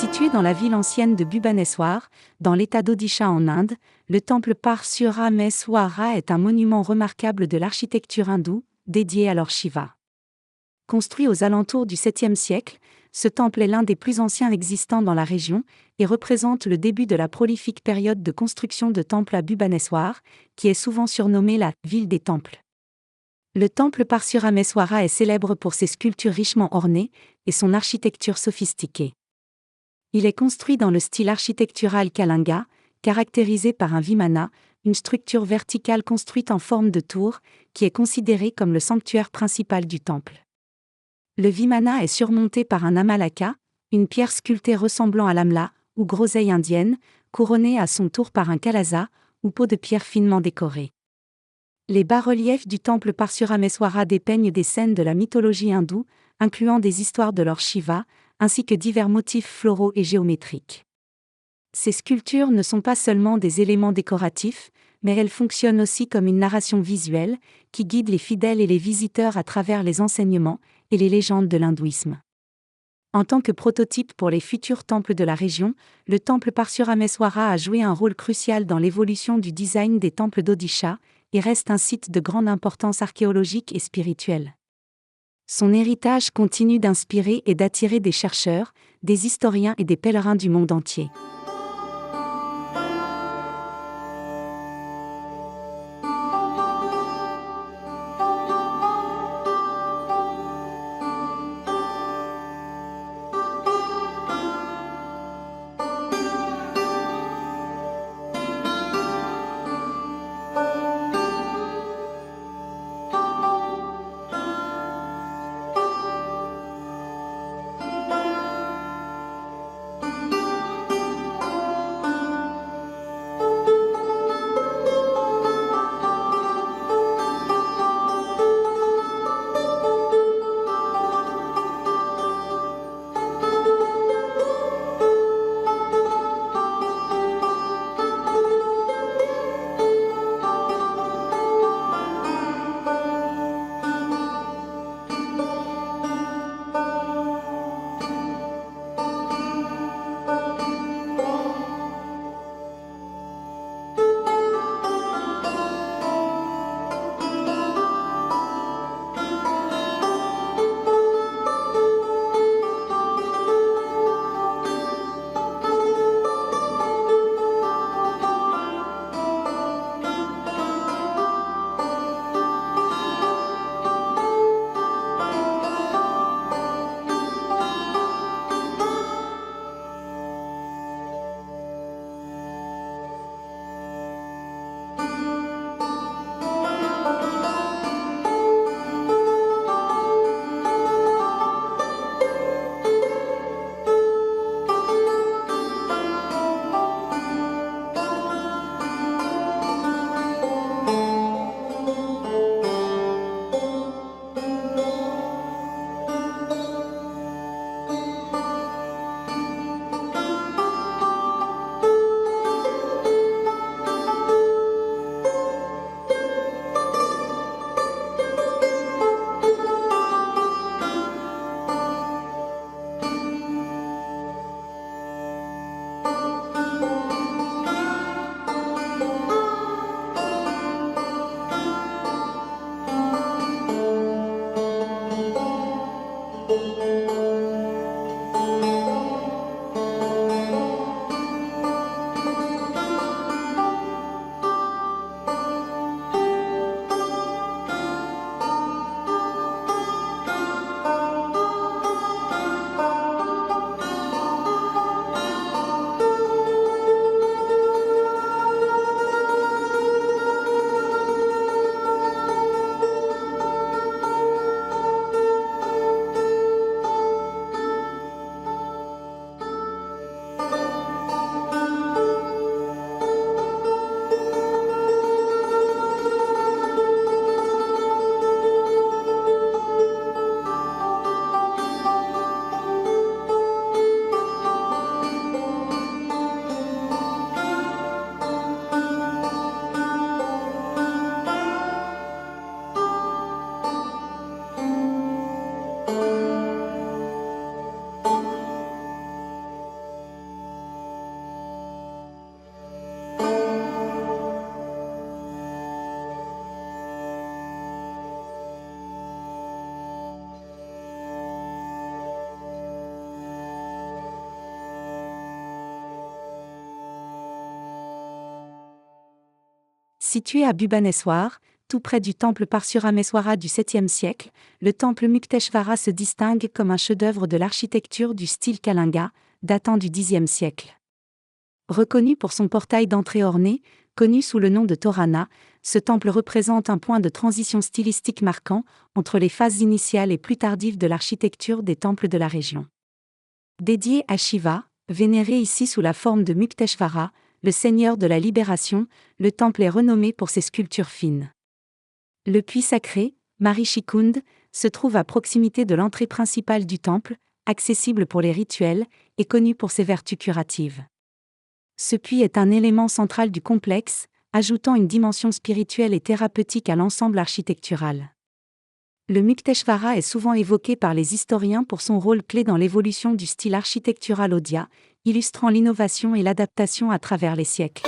Situé dans la ville ancienne de Bhubaneswar, dans l'état d'Odisha en Inde, le temple Parsurameswara est un monument remarquable de l'architecture hindoue, dédié à Lord Shiva. Construit aux alentours du 7e siècle, ce temple est l'un des plus anciens existants dans la région et représente le début de la prolifique période de construction de temples à Bhubaneswar, qui est souvent surnommée la « ville des temples ». Le temple Parsurameswara est célèbre pour ses sculptures richement ornées et son architecture sophistiquée. Il est construit dans le style architectural Kalinga, caractérisé par un vimana, une structure verticale construite en forme de tour, qui est considérée comme le sanctuaire principal du temple. Le vimana est surmonté par un amalaka, une pierre sculptée ressemblant à l'amla, ou groseille indienne, couronnée à son tour par un kalasa, ou pot de pierre finement décorée. Les bas-reliefs du temple Parsurameswara dépeignent des scènes de la mythologie hindoue, incluant des histoires de Lord Shiva, ainsi que divers motifs floraux et géométriques. Ces sculptures ne sont pas seulement des éléments décoratifs, mais elles fonctionnent aussi comme une narration visuelle, qui guide les fidèles et les visiteurs à travers les enseignements et les légendes de l'hindouisme. En tant que prototype pour les futurs temples de la région, le temple Parsurameswara a joué un rôle crucial dans l'évolution du design des temples d'Odisha, et reste un site de grande importance archéologique et spirituelle. Son héritage continue d'inspirer et d'attirer des chercheurs, des historiens et des pèlerins du monde entier. Situé à Bhubaneswar, tout près du temple Parsurameswara du 7e siècle, le temple Mukteshvara se distingue comme un chef-d'œuvre de l'architecture du style Kalinga, datant du Xe siècle. Reconnu pour son portail d'entrée orné, connu sous le nom de Torana, ce temple représente un point de transition stylistique marquant entre les phases initiales et plus tardives de l'architecture des temples de la région. Dédié à Shiva, vénéré ici sous la forme de Mukteshvara, le seigneur de la libération, le temple est renommé pour ses sculptures fines. Le puits sacré, Marishikund, se trouve à proximité de l'entrée principale du temple, accessible pour les rituels, et connu pour ses vertus curatives. Ce puits est un élément central du complexe, ajoutant une dimension spirituelle et thérapeutique à l'ensemble architectural. Le Mukteshvara est souvent évoqué par les historiens pour son rôle clé dans l'évolution du style architectural odia, illustrant l'innovation et l'adaptation à travers les siècles.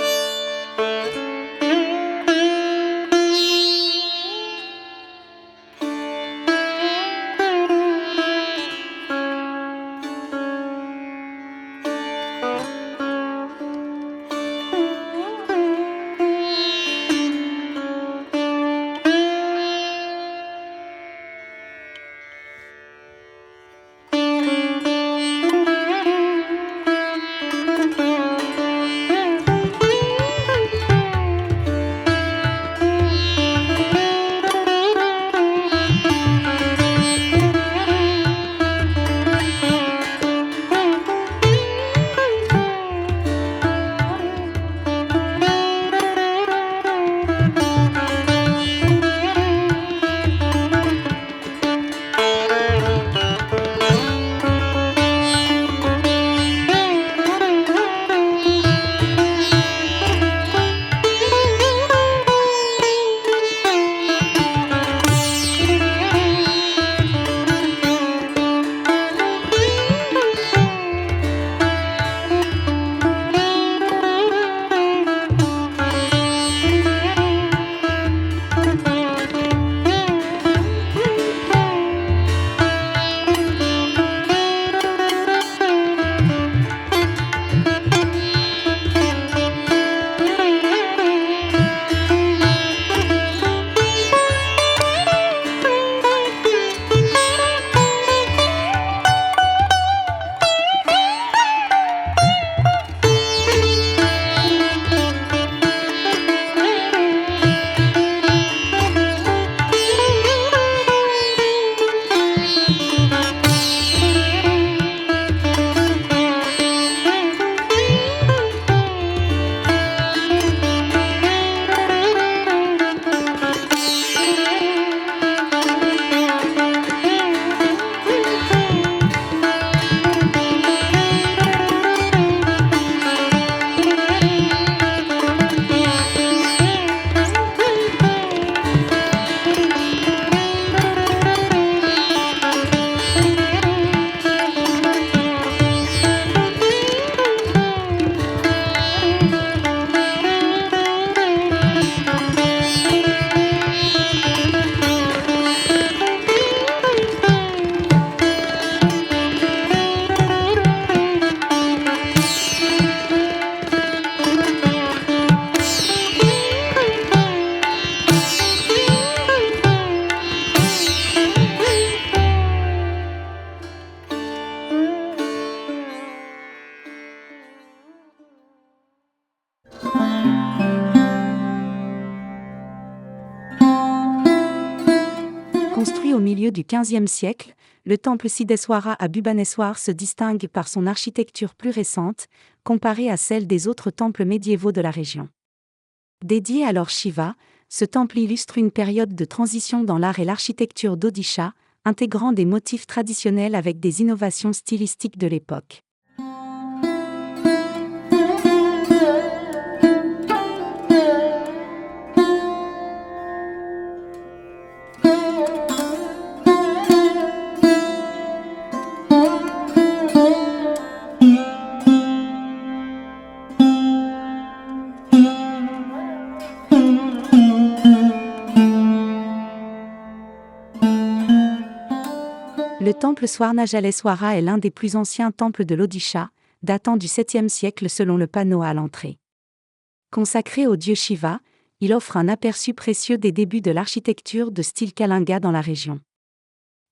Construit au milieu du XVe siècle, le temple Siddheswara à Bhubaneswar se distingue par son architecture plus récente, comparée à celle des autres temples médiévaux de la région. Dédié à Lord Shiva, ce temple illustre une période de transition dans l'art et l'architecture d'Odisha, intégrant des motifs traditionnels avec des innovations stylistiques de l'époque. Le temple Swarnajaleswara est l'un des plus anciens temples de l'Odisha, datant du 7e siècle selon le panneau à l'entrée. Consacré au dieu Shiva, il offre un aperçu précieux des débuts de l'architecture de style Kalinga dans la région.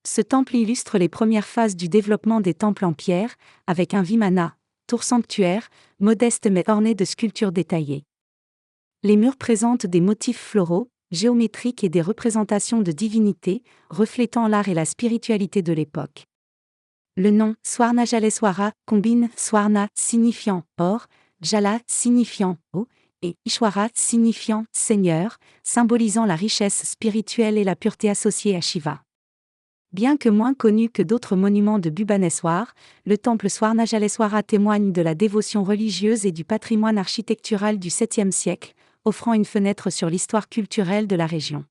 Ce temple illustre les premières phases du développement des temples en pierre, avec un vimana, tour sanctuaire, modeste mais orné de sculptures détaillées. Les murs présentent des motifs floraux, géométriques et des représentations de divinités, reflétant l'art et la spiritualité de l'époque. Le nom Swarnajaleswara combine Swarna signifiant or, Jala signifiant eau, et Ishwara signifiant Seigneur, symbolisant la richesse spirituelle et la pureté associée à Shiva. Bien que moins connu que d'autres monuments de Bhubaneswar, le temple Swarnajaleswara témoigne de la dévotion religieuse et du patrimoine architectural du 7e siècle, offrant une fenêtre sur l'histoire culturelle de la région.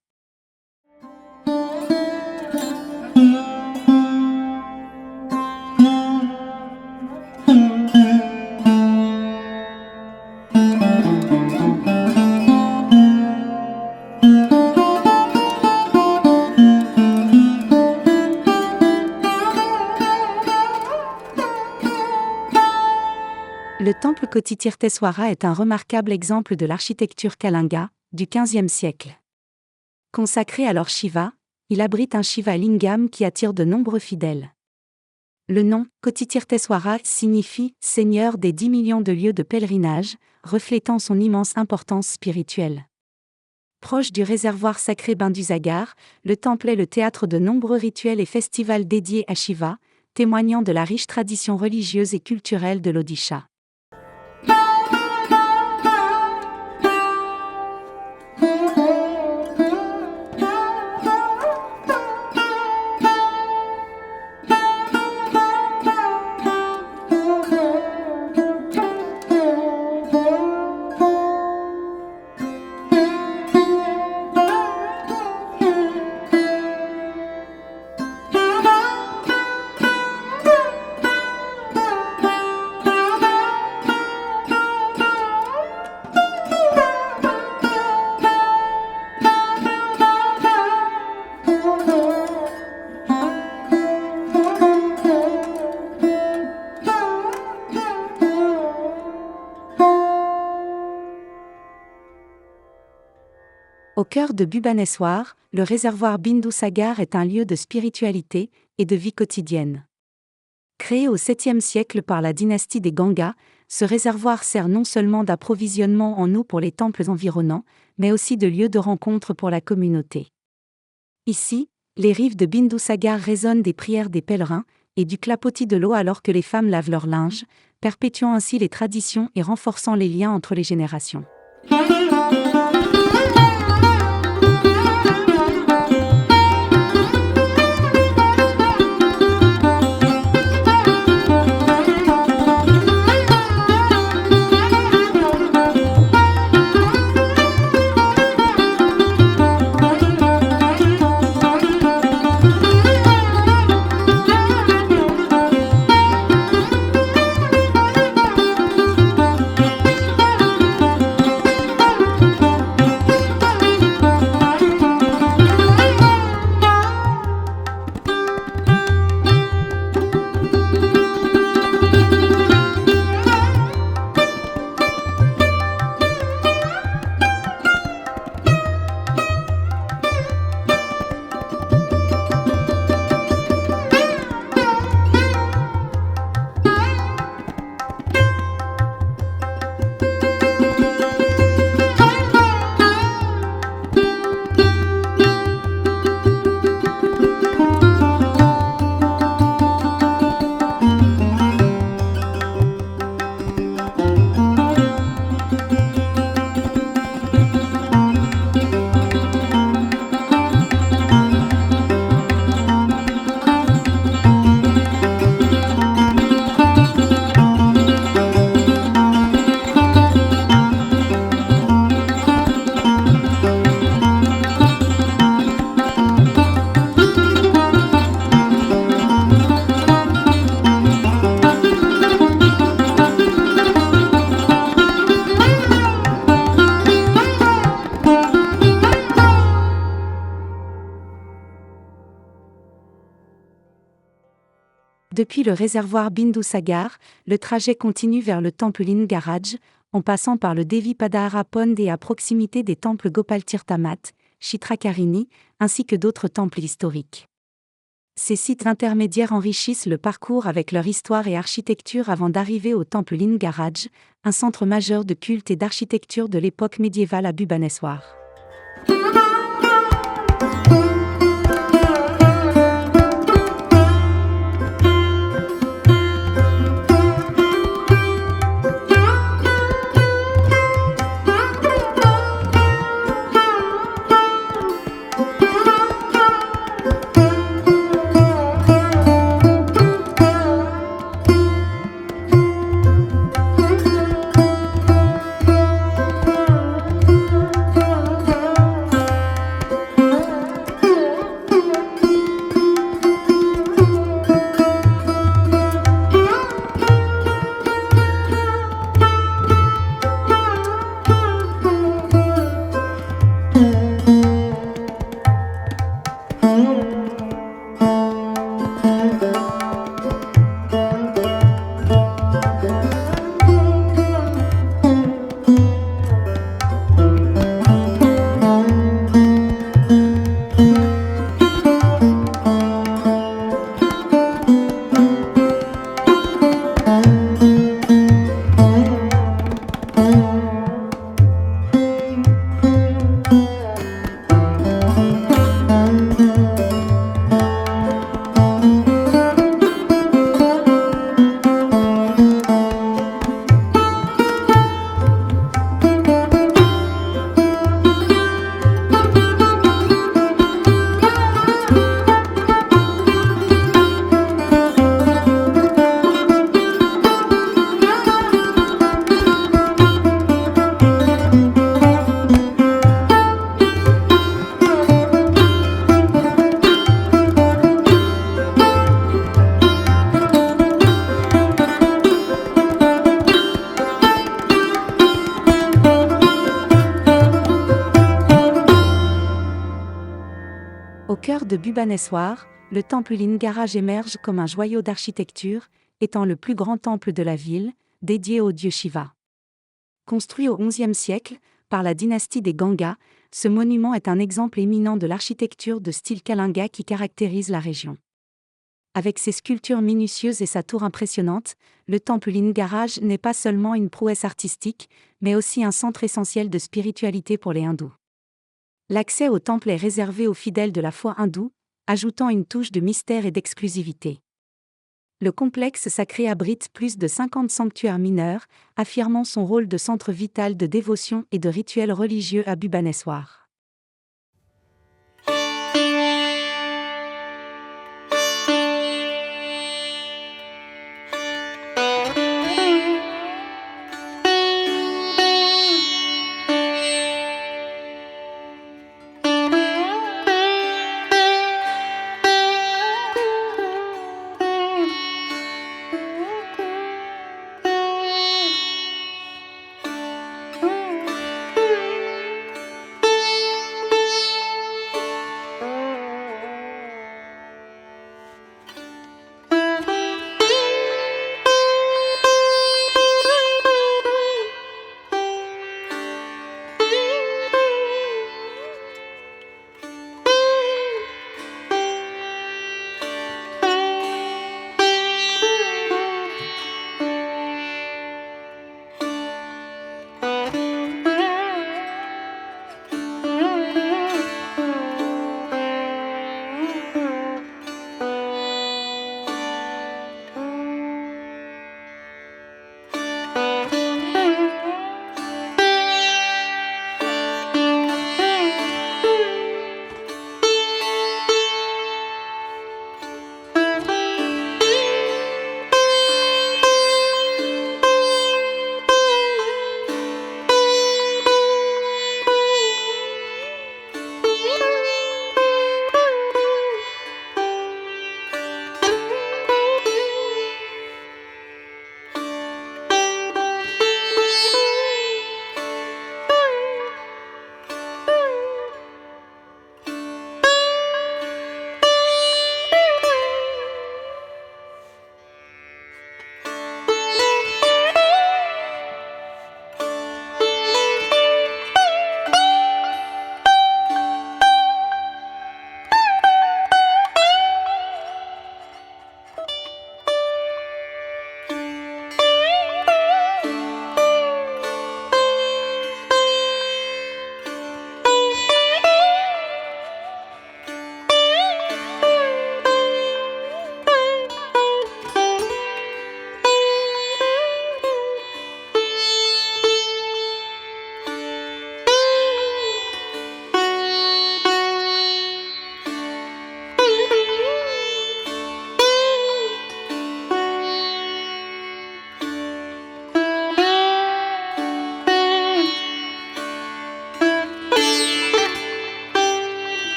Le temple Kotitirtheswara est un remarquable exemple de l'architecture Kalinga, du XVe siècle. Consacré à Lord Shiva, il abrite un Shiva Lingam qui attire de nombreux fidèles. Le nom Kotitirtheswara signifie « Seigneur des 10 millions de lieux de pèlerinage », reflétant son immense importance spirituelle. Proche du réservoir sacré Bindusagar, le temple est le théâtre de nombreux rituels et festivals dédiés à Shiva, témoignant de la riche tradition religieuse et culturelle de l'Odisha. Au cœur de Bhubaneswar, le réservoir Bindusagar est un lieu de spiritualité et de vie quotidienne. Créé au 7e siècle par la dynastie des Ganga, ce réservoir sert non seulement d'approvisionnement en eau pour les temples environnants, mais aussi de lieu de rencontre pour la communauté. Ici, les rives de Bindusagar résonnent des prières des pèlerins et du clapotis de l'eau alors que les femmes lavent leur linge, perpétuant ainsi les traditions et renforçant les liens entre les générations. Depuis le réservoir Bindusagar, le trajet continue vers le temple Lingaraj, en passant par le Devi Padahara Pond et à proximité des temples Gopal Tirtha Math, Chitrakarini, ainsi que d'autres temples historiques. Ces sites intermédiaires enrichissent le parcours avec leur histoire et architecture avant d'arriver au temple Lingaraj, un centre majeur de culte et d'architecture de l'époque médiévale à Bhubaneswar. Au cœur de Bhubaneswar, le temple Lingaraj émerge comme un joyau d'architecture, étant le plus grand temple de la ville, dédié au dieu Shiva. Construit au XIe siècle, par la dynastie des Ganga, ce monument est un exemple éminent de l'architecture de style Kalinga qui caractérise la région. Avec ses sculptures minutieuses et sa tour impressionnante, le temple Lingaraj n'est pas seulement une prouesse artistique, mais aussi un centre essentiel de spiritualité pour les hindous. L'accès au temple est réservé aux fidèles de la foi hindoue, ajoutant une touche de mystère et d'exclusivité. Le complexe sacré abrite plus de 50 sanctuaires mineurs, affirmant son rôle de centre vital de dévotion et de rituels religieux à Bhubaneswar.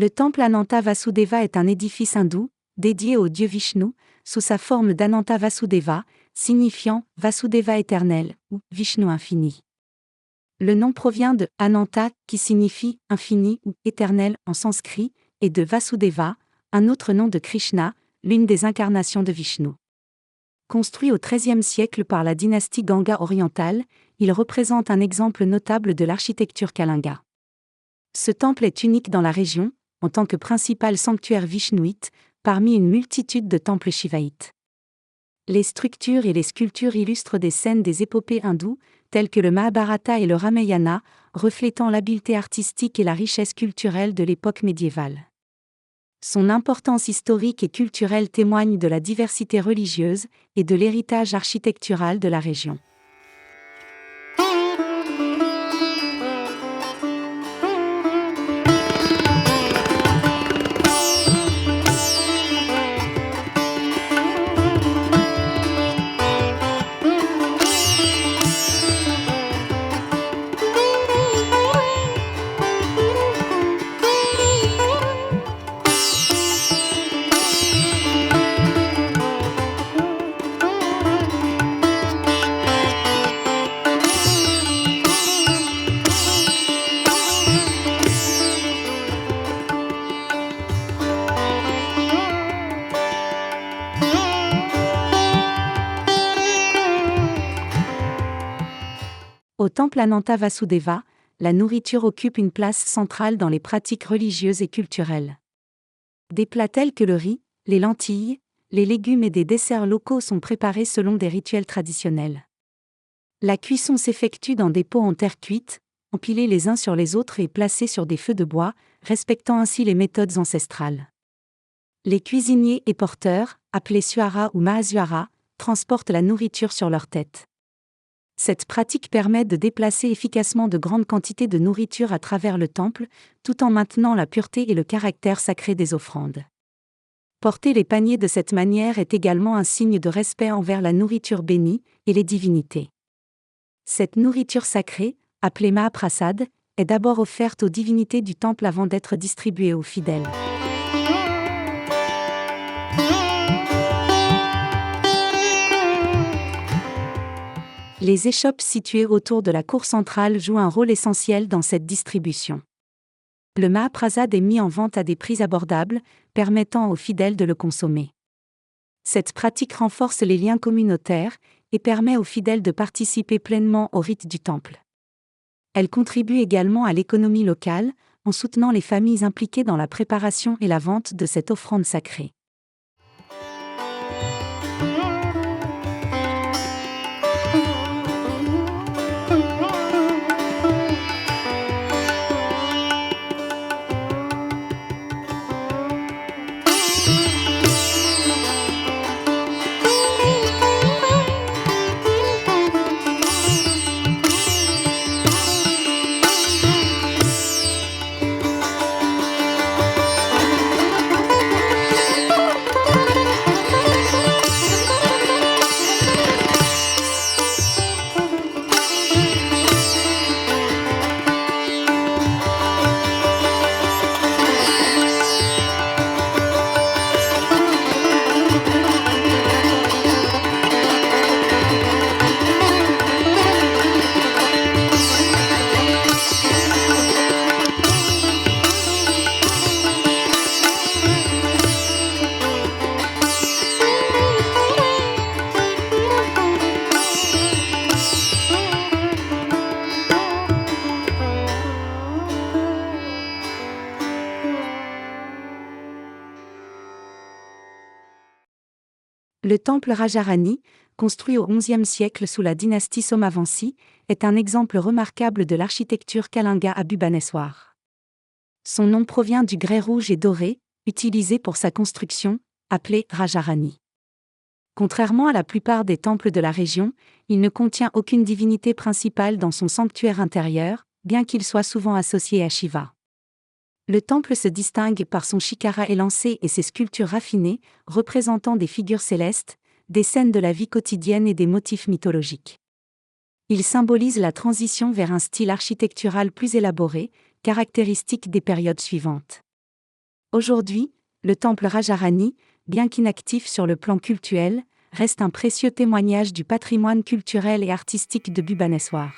Le temple Ananta Vasudeva est un édifice hindou, dédié au dieu Vishnu, sous sa forme d'Ananta Vasudeva, signifiant Vasudeva éternel ou Vishnu infini. Le nom provient de Ananta, qui signifie infini ou éternel en sanskrit, et de Vasudeva, un autre nom de Krishna, l'une des incarnations de Vishnu. Construit au XIIIe siècle par la dynastie Ganga orientale, il représente un exemple notable de l'architecture kalinga. Ce temple est unique dans la région, en tant que principal sanctuaire vishnouite, parmi une multitude de temples shivaïtes. Les structures et les sculptures illustrent des scènes des épopées hindoues, telles que le Mahabharata et le Ramayana, reflétant l'habileté artistique et la richesse culturelle de l'époque médiévale. Son importance historique et culturelle témoigne de la diversité religieuse et de l'héritage architectural de la région. Au temple Ananta Vasudeva, la nourriture occupe une place centrale dans les pratiques religieuses et culturelles. Des plats tels que le riz, les lentilles, les légumes et des desserts locaux sont préparés selon des rituels traditionnels. La cuisson s'effectue dans des pots en terre cuite, empilés les uns sur les autres et placés sur des feux de bois, respectant ainsi les méthodes ancestrales. Les cuisiniers et porteurs, appelés suara ou mahasuara, transportent la nourriture sur leur tête. Cette pratique permet de déplacer efficacement de grandes quantités de nourriture à travers le temple, tout en maintenant la pureté et le caractère sacré des offrandes. Porter les paniers de cette manière est également un signe de respect envers la nourriture bénie et les divinités. Cette nourriture sacrée, appelée Mahaprasad, est d'abord offerte aux divinités du temple avant d'être distribuée aux fidèles. Les échoppes situées autour de la cour centrale jouent un rôle essentiel dans cette distribution. Le Mahaprasad est mis en vente à des prix abordables, permettant aux fidèles de le consommer. Cette pratique renforce les liens communautaires et permet aux fidèles de participer pleinement au rite du temple. Elle contribue également à l'économie locale, en soutenant les familles impliquées dans la préparation et la vente de cette offrande sacrée. Le temple Rajarani, construit au XIe siècle sous la dynastie Somavansi, est un exemple remarquable de l'architecture kalinga à Bhubaneswar. Son nom provient du grès rouge et doré, utilisé pour sa construction, appelé Rajarani. Contrairement à la plupart des temples de la région, il ne contient aucune divinité principale dans son sanctuaire intérieur, bien qu'il soit souvent associé à Shiva. Le temple se distingue par son shikara élancé et ses sculptures raffinées, représentant des figures célestes, des scènes de la vie quotidienne et des motifs mythologiques. Il symbolise la transition vers un style architectural plus élaboré, caractéristique des périodes suivantes. Aujourd'hui, le temple Rajarani, bien qu'inactif sur le plan cultuel, reste un précieux témoignage du patrimoine culturel et artistique de Bhubaneswar.